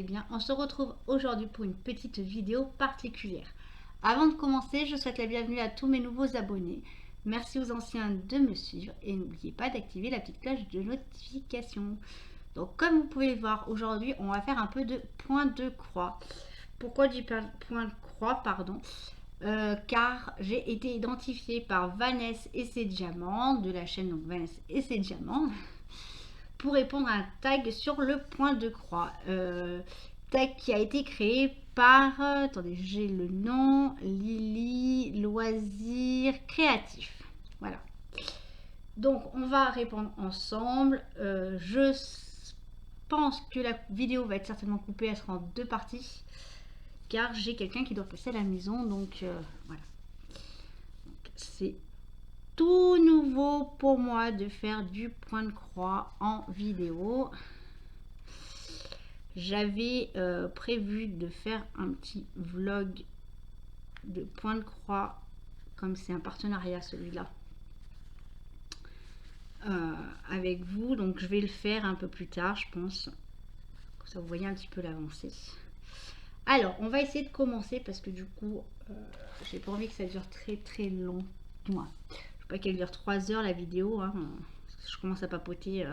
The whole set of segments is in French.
allez bien. On se retrouve aujourd'hui pour une petite vidéo particulière. Avant de commencer, je souhaite la bienvenue à tous mes nouveaux abonnés. Merci aux anciens de me suivre et n'oubliez pas d'activer la petite cloche de notification. Donc comme vous pouvez le voir, aujourd'hui on va faire un peu de point de croix. Pourquoi du point de croix, pardon car j'ai été identifiée par Vanessa et ses diamants de la chaîne donc Vanessa et ses diamants pour répondre à un tag sur le point de croix. Tag qui a été créé par, attendez, j'ai le nom, Lily Loisirs Créatifs. Voilà. Donc, on va répondre ensemble. Je pense que la vidéo va être certainement coupée, elle sera en deux parties. Car j'ai quelqu'un qui doit passer à la maison. Donc, voilà. C'est tout nouveau pour moi de faire du point de croix en vidéo. J'avais prévu de faire un petit vlog de point de croix, comme c'est un partenariat celui-là, avec vous. Donc je vais le faire un peu plus tard, je pense. Comme ça vous voyez un petit peu l'avancée. Alors on va essayer de commencer parce que du coup j'ai pas envie que ça dure très long. Moi, je veux pas qu'elle dure 3 heures la vidéo, hein. Je commence à papoter.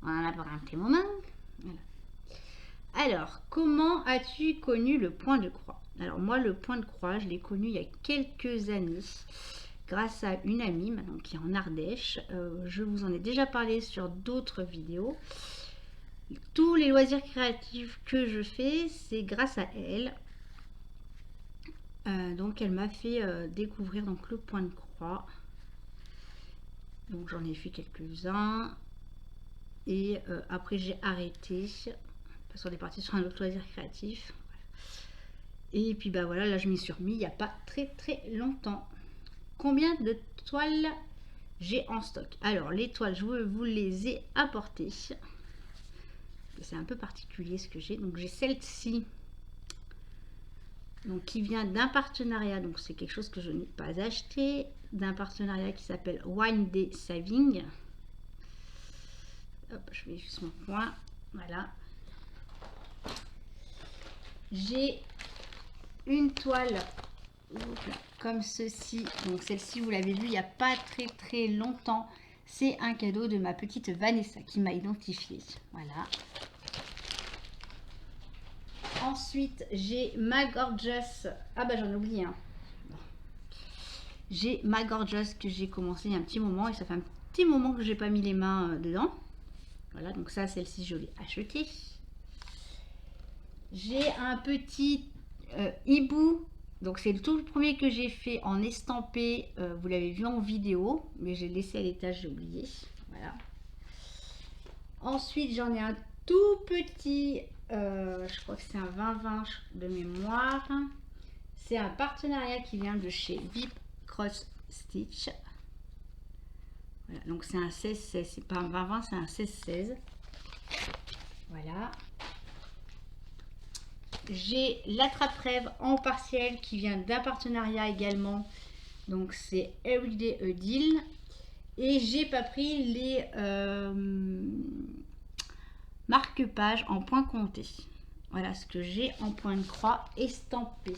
On en a pour un petit moment. Voilà. Alors, comment as-tu connu le point de croix? Alors moi, le point de croix, je l'ai connu il y a quelques années grâce à une amie maintenant qui est en Ardèche. Je vous en ai déjà parlé sur d'autres vidéos. Tous les loisirs créatifs que je fais, c'est grâce à elle. Donc elle m'a fait découvrir donc le point de croix. Donc j'en ai fait quelques-uns. Et après j'ai arrêté. Parce qu'on est parti sur un autre loisir créatif. Et puis bah voilà, là je m'y suis remis il n'y a pas très longtemps. Combien de toiles j'ai en stock? Alors les toiles, je vous les ai apportées. C'est un peu particulier ce que j'ai. Donc j'ai celle-ci. Donc qui vient d'un partenariat. Donc c'est quelque chose que je n'ai pas acheté. D'un partenariat qui s'appelle One Day Saving. Hop, je mets juste mon point. Voilà. J'ai une toile comme ceci. Donc celle-ci, vous l'avez vu il n'y a pas très longtemps. C'est un cadeau de ma petite Vanessa qui m'a identifié. Voilà. Ensuite, j'ai ma Gorgeous. Ah bah j'en ai oublié un. J'ai ma Gorgeous que j'ai commencé il y a un petit moment. Et ça fait un petit moment que j'ai pas mis les mains dedans. Voilà, donc ça, celle-ci, je l'ai achetée. J'ai un petit hibou. Donc c'est le tout premier que j'ai fait en estampé. Vous l'avez vu en vidéo, mais j'ai laissé à l'étage, j'ai oublié. Voilà. Ensuite, j'en ai un tout petit. Je crois que c'est un 20-20 de mémoire. C'est un partenariat qui vient de chez Vip Cross Stitch. Voilà, donc c'est un 16-16. C'est pas un 20-20, c'est un 16-16. Voilà. J'ai l'attrape-rêve en partiel qui vient d'un partenariat également. Donc c'est Everyday a Deal. Et j'ai pas pris les marque-pages en point compté. Voilà ce que j'ai en point de croix estampé.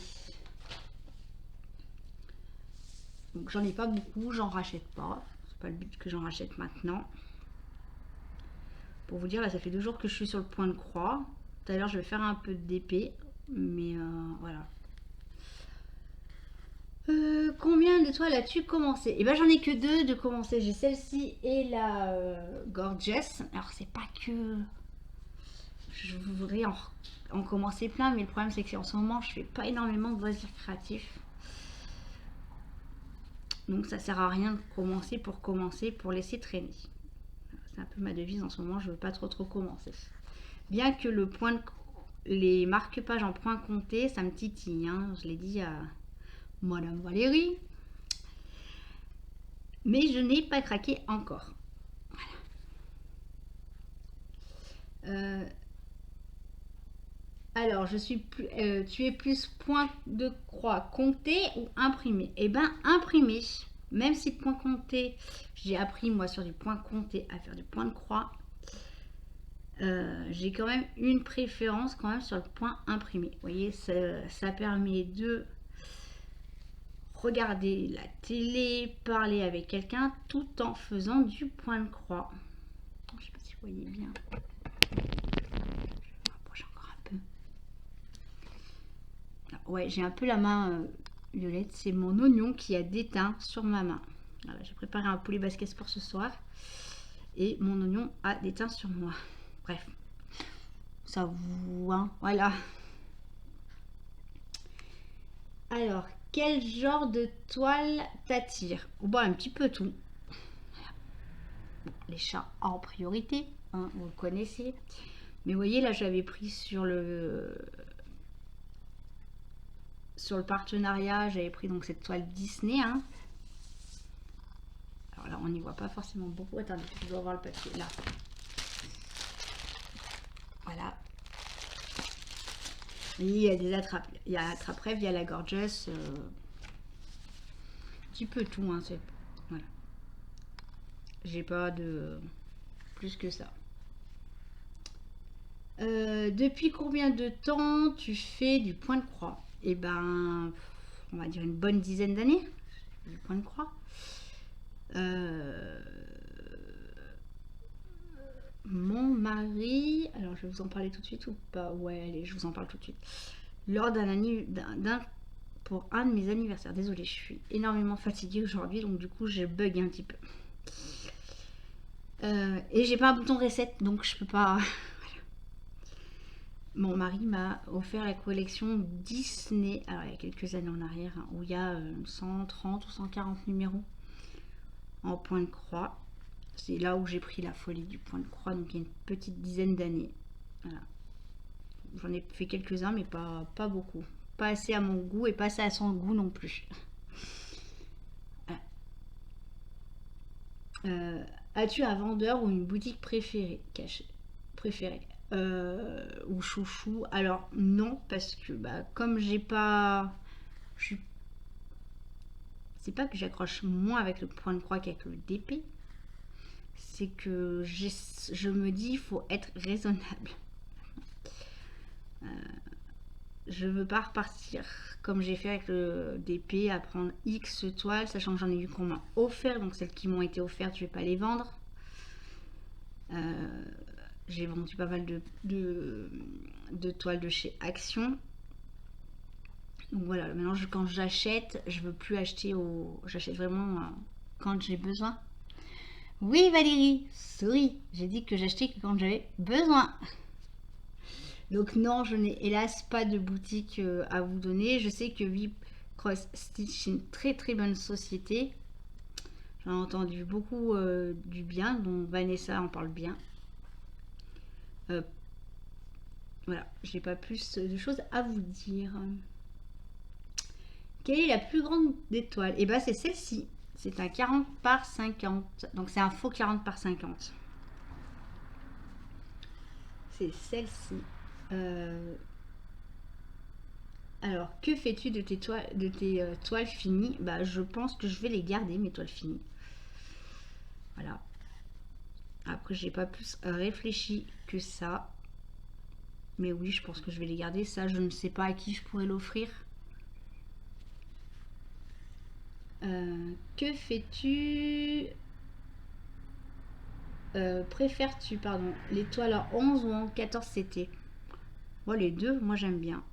Donc j'en ai pas beaucoup, j'en rachète pas. C'est pas le but que j'en rachète maintenant. Pour vous dire, là ça fait 2 jours que je suis sur le point de croix. Tout à l'heure je vais faire un peu d'épée. Mais voilà. Combien de toiles as-tu commencé? Et ben j'en ai que 2 de commencer. J'ai celle-ci et la Gorgeous. Alors c'est pas que je voudrais en commencer plein, mais le problème c'est que en ce moment je fais pas énormément de loisirs créatifs. Donc ça sert à rien de commencer, pour laisser traîner. C'est un peu ma devise en ce moment, je veux pas trop commencer. Bien que le point de les marque-pages en point compté, ça me titille, hein. Je l'ai dit à Madame Valérie. Mais je n'ai pas craqué encore. Voilà. Alors, je suis plus, tu es plus point de croix compté ou imprimé? Eh bien, imprimé. Même si point compté, j'ai appris moi sur du point compté à faire du point de croix. j'ai quand même une préférence quand même sur le point imprimé. Vous voyez, ça permet de regarder la télé, parler avec quelqu'un tout en faisant du point de croix. Je ne sais pas si vous voyez bien. Je vais me rapprocher encore un peu. Ouais, j'ai un peu la main violette. C'est mon oignon qui a déteint sur ma main. Voilà, j'ai préparé un poulet basquez pour ce soir. Et mon oignon a déteint sur moi. Bref. Ça vous... Hein, voilà. Alors, quel genre de toile t'attire? Bon, un petit peu tout. Bon, les chats en priorité, hein, vous le connaissez. Mais vous voyez, là, j'avais pris sur le partenariat, j'avais pris donc cette toile Disney. Hein. Alors là, on n'y voit pas forcément beaucoup. Attendez, je dois voir le papier. Là. Voilà. Et il y a des attrapes. Il y a attrape-rêve, il y a la gorgeous. Un petit peu tout. Hein, voilà. J'ai pas de plus que ça. Depuis combien de temps tu fais du point de croix? Eh ben, on va dire une bonne dizaine d'années. Du point de croix. Mon mari, alors je vais vous en parler tout de suite ou pas? Ouais, allez, je vous en parle tout de suite. Lors pour un de mes anniversaires, désolée, je suis énormément fatiguée aujourd'hui, donc du coup je bug un petit peu. Et j'ai pas un bouton reset, donc je peux pas. Mon mari m'a offert la collection Disney, alors il y a quelques années en arrière, hein, où il y a 130 ou 140 numéros en point de croix. C'est là où j'ai pris la folie du point de croix, donc il y a une petite dizaine d'années. Voilà. J'en ai fait quelques-uns, mais pas beaucoup. Pas assez à mon goût et pas assez à son goût non plus. As-tu un vendeur ou une boutique préférée ou chouchou? Alors non, parce que comme j'ai pas... C'est pas que j'accroche moins avec le point de croix qu'avec le DP. C'est que je me dis il faut être raisonnable. Je veux pas repartir comme j'ai fait avec le DP à prendre X toiles, sachant que j'en ai eu qu'on m'a offert, donc celles qui m'ont été offertes je vais pas les vendre. J'ai vendu pas mal de toiles de chez Action. Donc voilà, maintenant quand j'achète, je veux plus acheter j'achète vraiment quand j'ai besoin. Oui Valérie, sorry, j'ai dit que j'achetais que quand j'avais besoin. Donc non, je n'ai hélas pas de boutique à vous donner. Je sais que Vip Cross Stitch est une très très bonne société. J'en ai entendu beaucoup du bien, dont Vanessa en parle bien. Voilà, j'ai pas plus de choses à vous dire. Quelle est la plus grande des toiles? Et c'est celle-ci. C'est un 40 par 50. Donc c'est un faux 40 par 50. C'est celle-ci. Alors, que fais-tu de tes toiles finies? Je pense que je vais les garder, mes toiles finies. Voilà. Après, j'ai pas plus réfléchi que ça. Mais oui, je pense que je vais les garder. Ça, je ne sais pas à qui je pourrais l'offrir. Que fais-tu? Préfères-tu, les toiles en 11 ou en 14 CT? Bon, les deux, moi j'aime bien.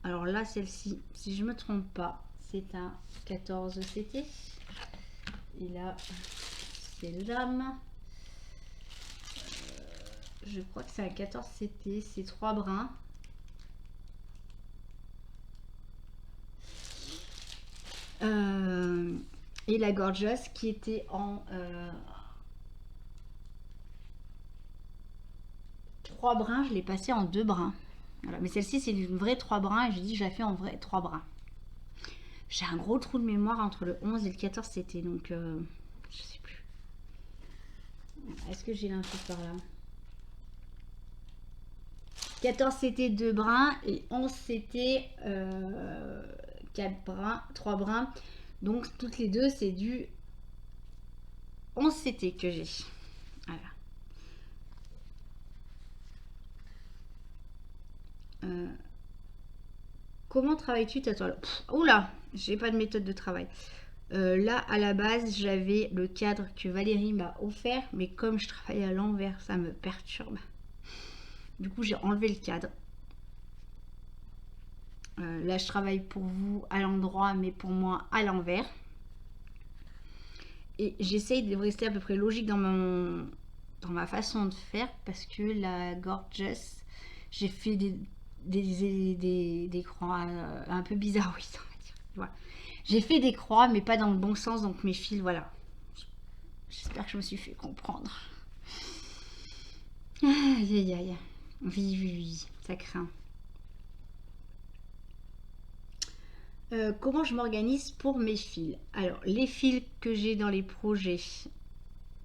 Alors là, celle-ci, si je me trompe pas, c'est un 14 CT. Et là, c'est l'âme. Je crois que c'est un 14 CT, c'est 3 brins. Et la gorgeous qui était en 3 brins, je l'ai passée en 2 brins. Voilà. Mais celle-ci, c'est une vraie 3 brins et je dis je la fais en vrai 3 brins. J'ai un gros trou de mémoire entre le 11 et le 14 CT, donc je sais plus. Est-ce que j'ai l'info par là? 14 CT 2 brins et 11 CT 4 brins, 3 brins. Donc toutes les deux, c'est du 11 CT que j'ai. Voilà. Comment travailles-tu ta toile? Oula, j'ai pas de méthode de travail. Là, à la base, j'avais le cadre que Valérie m'a offert, mais comme je travaille à l'envers, ça me perturbe. Du coup, j'ai enlevé le cadre. Là, je travaille pour vous à l'endroit, mais pour moi à l'envers. Et j'essaye de rester à peu près logique dans ma façon de faire, parce que la Gorgeous, j'ai fait des croix un peu bizarres, oui, on va dire. Voilà. J'ai fait des croix, mais pas dans le bon sens, donc mes fils, voilà. J'espère que je me suis fait comprendre. Aïe, aïe, aïe. Oui, oui, oui, ça craint. Comment je m'organise pour mes fils? Alors, les fils que j'ai dans les projets,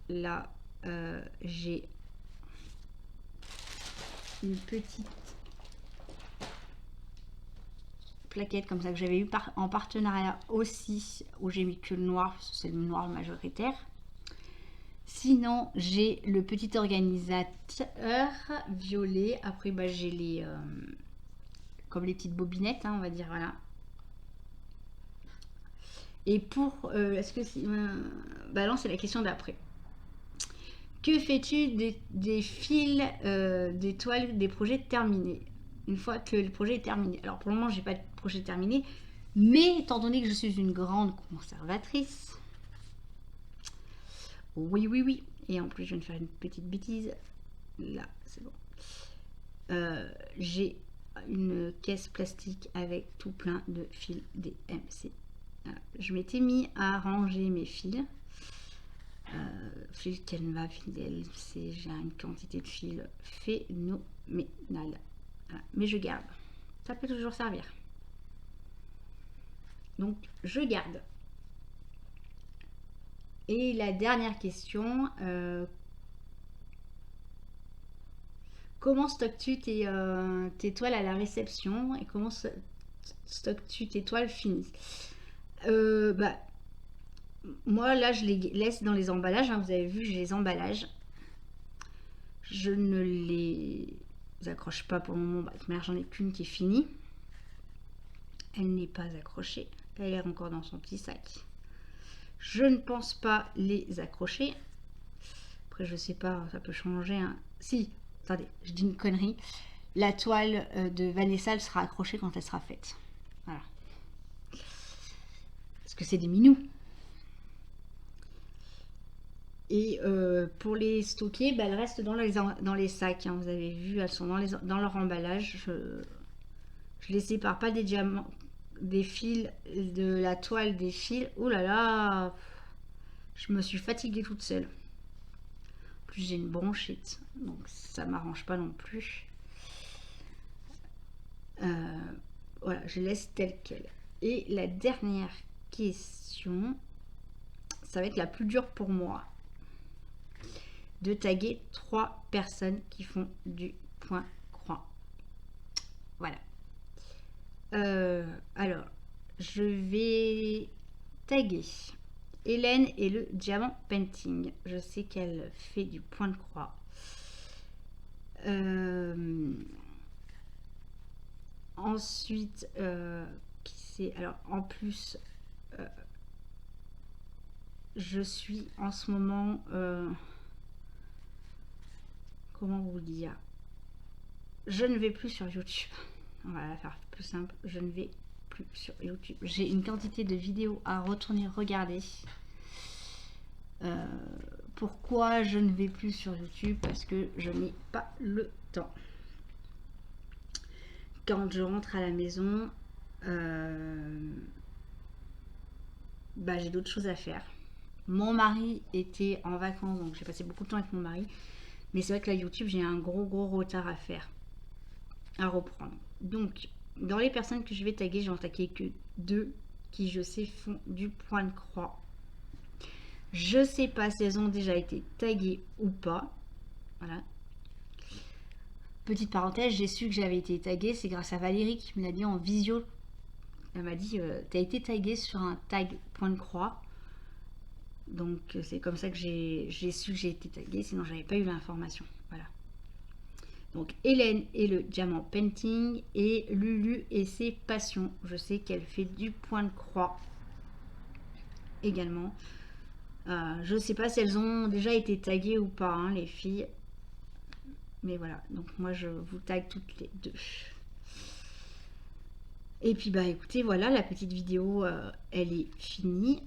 là, j'ai une petite plaquette comme ça que j'avais eu en partenariat aussi, où j'ai mis que le noir, parce que c'est le noir majoritaire. Sinon, j'ai le petit organisateur violet. Après, bah, j'ai les comme les petites bobinettes, hein, on va dire, voilà. Et pour est-ce que c'est bah non, c'est la question d'après. Que fais-tu des fils, des toiles, des projets terminés une fois que le projet est terminé? Alors pour le moment, j'ai pas de projet terminé, mais étant donné que je suis une grande conservatrice, oui, oui, oui, et en plus je viens de faire une petite bêtise, là, c'est bon. J'ai une caisse plastique avec tout plein de fils DMC. Voilà. Je m'étais mis à ranger mes fils. Fil Canva, fidèle, j'ai une quantité de fils phénoménale. Voilà. Mais je garde. Ça peut toujours servir. Donc, je garde. Et la dernière question, comment stockes-tu tes toiles à la réception et comment stockes-tu tes toiles finies? Bah, moi, là, je les laisse dans les emballages. Hein, vous avez vu, j'ai les emballages. Je ne les accroche pas pour le moment. Bah, j'en ai qu'une qui est finie. Elle n'est pas accrochée. Elle est encore dans son petit sac. Je ne pense pas les accrocher. Après, je sais pas, ça peut changer. Hein. Si, attendez, je dis une connerie. La toile de Vanessa, elle sera accrochée quand elle sera faite. Voilà. Parce que c'est des minous. Et pour les stocker, bah, elles restent dans les sacs. Hein. Vous avez vu, elles sont dans leur emballage. Je les sépare pas des diamants, des fils, de la toile des fils. Oh là là, je me suis fatiguée toute seule. En plus, j'ai une bronchite, donc ça m'arrange pas non plus. Voilà, je laisse tel quel. Et la dernière question, ça va être la plus dure pour moi, de taguer 3 personnes qui font du point croix. Voilà. Alors, je vais taguer Hélène et le Diamant Painting. Je sais qu'elle fait du point de croix. Ensuite, qui c'est? Alors, en plus, je suis en ce moment... comment vous dire? Je ne vais plus sur YouTube. On va la faire plus simple. Je ne vais plus sur YouTube. J'ai une quantité de vidéos à retourner regarder. Pourquoi je ne vais plus sur YouTube? Parce que je n'ai pas le temps. Quand je rentre à la maison, bah, j'ai d'autres choses à faire. Mon mari était en vacances, donc j'ai passé beaucoup de temps avec mon mari. Mais c'est vrai que là, YouTube, j'ai un gros retard à faire, à reprendre. Donc, dans les personnes que je vais taguer, j'en taguer que 2 qui, je sais, font du point de croix. Je sais pas si elles ont déjà été taguées ou pas. Voilà. Petite parenthèse, j'ai su que j'avais été taguée, c'est grâce à Valérie qui me l'a dit en visio. Elle m'a dit, t'as été taguée sur un tag point de croix. Donc c'est comme ça que j'ai su que j'ai été taguée, sinon j'avais pas eu l'information. Voilà. Donc Hélène et le diamant painting et Lulu et ses passions. Je sais qu'elle fait du point de croix également. Je ne sais pas si elles ont déjà été taguées ou pas, hein, les filles. Mais voilà, donc moi je vous tag toutes les deux. Et puis bah écoutez, voilà, la petite vidéo, elle est finie.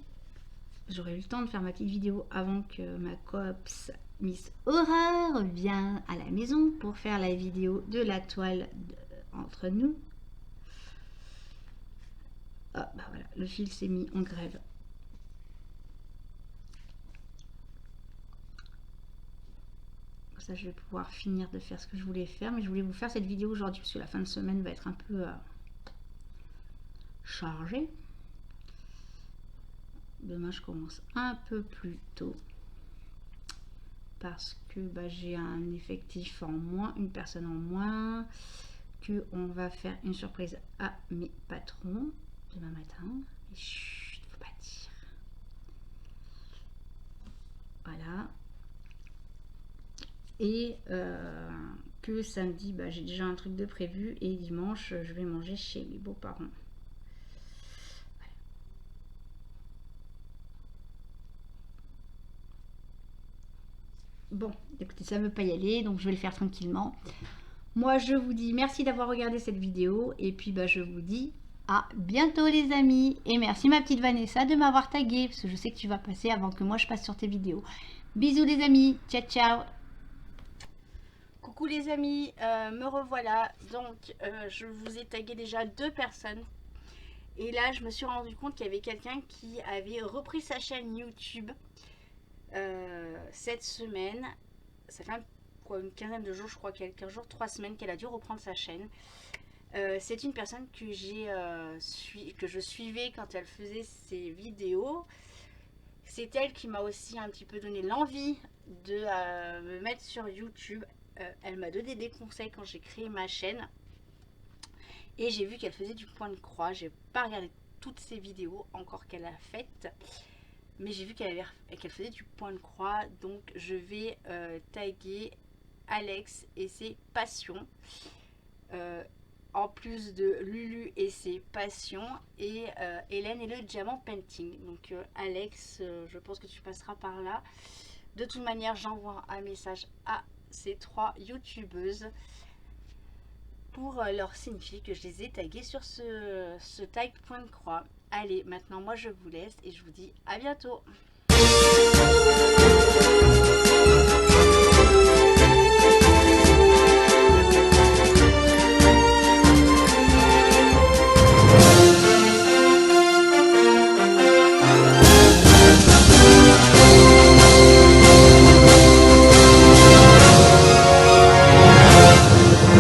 J'aurais eu le temps de faire ma petite vidéo avant que ma cops Miss Horreur vienne à la maison pour faire la vidéo de la toile entre nous. Ah bah voilà, le fil s'est mis en grève. Ça, je vais pouvoir finir de faire ce que je voulais faire, mais je voulais vous faire cette vidéo aujourd'hui parce que la fin de semaine va être un peu chargée. Demain, je commence un peu plus tôt parce que bah, j'ai un effectif en moins, une personne en moins, que on va faire une surprise à mes patrons demain matin. Et chut, faut pas dire. Voilà. Et que samedi, bah, j'ai déjà un truc de prévu et dimanche, je vais manger chez mes beaux-parents. Voilà. Bon, écoutez, ça ne veut pas y aller, donc je vais le faire tranquillement. Moi, je vous dis merci d'avoir regardé cette vidéo et puis bah, je vous dis à bientôt les amis. Et merci ma petite Vanessa de m'avoir tagué parce que je sais que tu vas passer avant que moi je passe sur tes vidéos. Bisous les amis, ciao ciao. Coucou les amis, me revoilà. Donc je vous ai tagué déjà 2 personnes. Et là je me suis rendu compte qu'il y avait quelqu'un qui avait repris sa chaîne YouTube cette semaine. Ça fait une quinzaine de jours, je crois, 15 jours, 3 semaines qu'elle a dû reprendre sa chaîne. C'est une personne que je suivais quand elle faisait ses vidéos. C'est elle qui m'a aussi un petit peu donné l'envie de me mettre sur YouTube. Elle m'a donné des conseils quand j'ai créé ma chaîne. Et j'ai vu qu'elle faisait du point de croix. J'ai pas regardé toutes ses vidéos encore qu'elle a faites. Mais j'ai vu qu'elle faisait du point de croix. Donc je vais taguer Alex et ses passions. En plus de Lulu et ses passions et Hélène et le diamant painting. Donc Alex, je pense que tu passeras par là. De toute manière, j'envoie un message à ces 3 youtubeuses pour leur signifier que je les ai taguées sur ce tag point de croix. Allez, maintenant moi je vous laisse et je vous dis à bientôt.